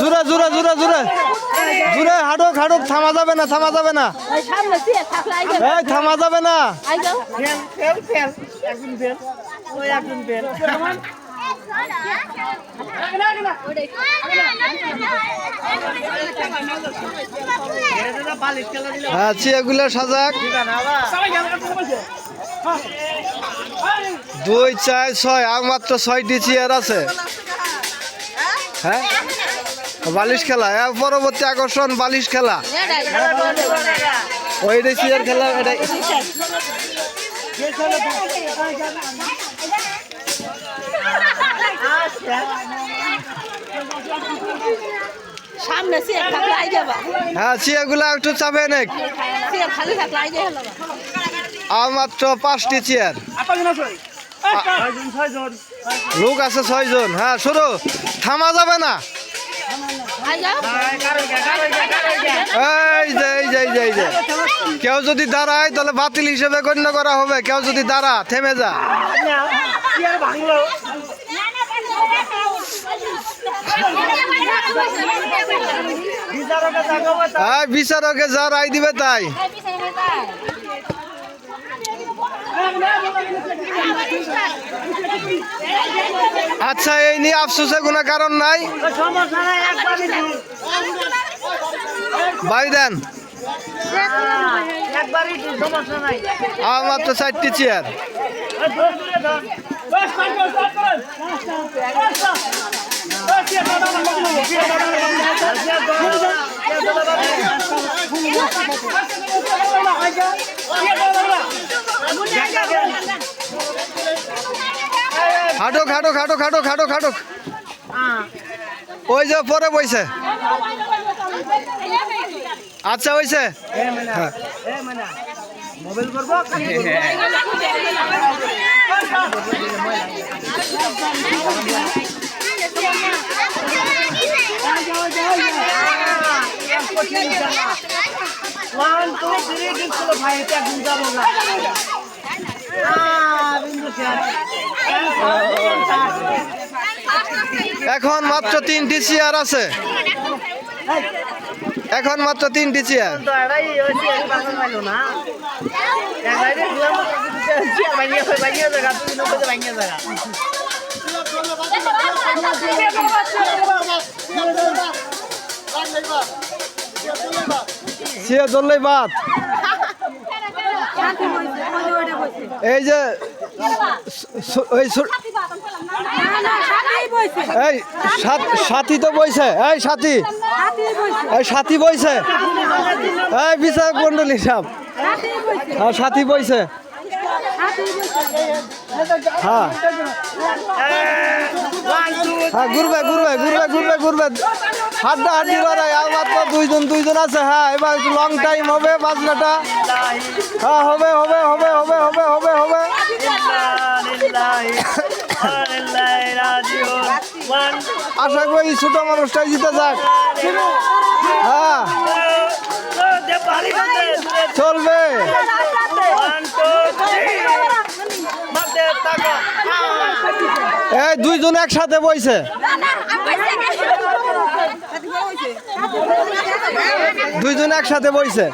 জোরে জোরে জোরে জোরে জোরে হাঁটুক হাঁটুক, থামা যাবে না, থামা যাবে না, এই থামা যাবে না। হ্যাঁ, চিয়াগুলো সাজাক। 2 4 6 আর মাত্র 6টি চেয়ার আছে। হ্যাঁ, বালিশ খেলা, পরবর্তী আকর্ষণ বালিশ খেলা। ওইটাই চেয়ার খেলা, এটাই সামনে চেয়ার থাকলে আই যাবা। হ্যাঁ, চেয়ারগুলো একটু চাপে নেক। চেয়ার খালি থাকলে আই যাবা। আর মাত্র 5টি চেয়ার, লোক আছে 6 জন। হ্যাঁ, শুরু, থামা যাবে না। এই যে এই যে এই যে এই যে, কেউ যদি দাঁড়ায় তাহলে বাতিল হিসেবে গণ্য করা হবে। কেউ যদি দাঁড়া, থেমে যা। বিচারকে যা রায় দিবে তাই। আচ্ছা, এই নিয়ে আফসোসের কোনো কারণ নাই, বাড়ি দেন। আর মাত্র 4টি চেয়ার। হাঁটুক হাঁটুক হাঁটুক হাঁটুক হাঁটুক হাঁটুক, ওই যে পরে বইছে। আচ্ছা হয়েছে। হ্যাঁ, এখন মাত্র 3টি চেয়ার আছে। এখন মাত্র 3টি চেয়ার। চেয়ার ধরলেই বাদ। এই যে এই সাথী তো বইছে, এই সাথী, এই সাথী বইছে, এই বিচারক মন্ডলী সাহেব, হ্যাঁ সাথী বইছে। হ্যাঁ হ্যাঁ, ঘুরবে ঘুরবে ঘুরবে ঘুরবে ঘুরবে, হাড্ডা হাড্ডি লড়াই। আর মাত্র 2 জন আছে। হ্যাঁ, এবার লং টাইম হবে বাজনাটা। হ্যাঁ, হবে হবে হবে হবে হবে হবে হবে। আশা করি ছোট মানুষটাই জিতে যাক। হ্যাঁ, চলবে। এই 2 জন একসাথে বইছে। দুইজন একসাথে বইছে।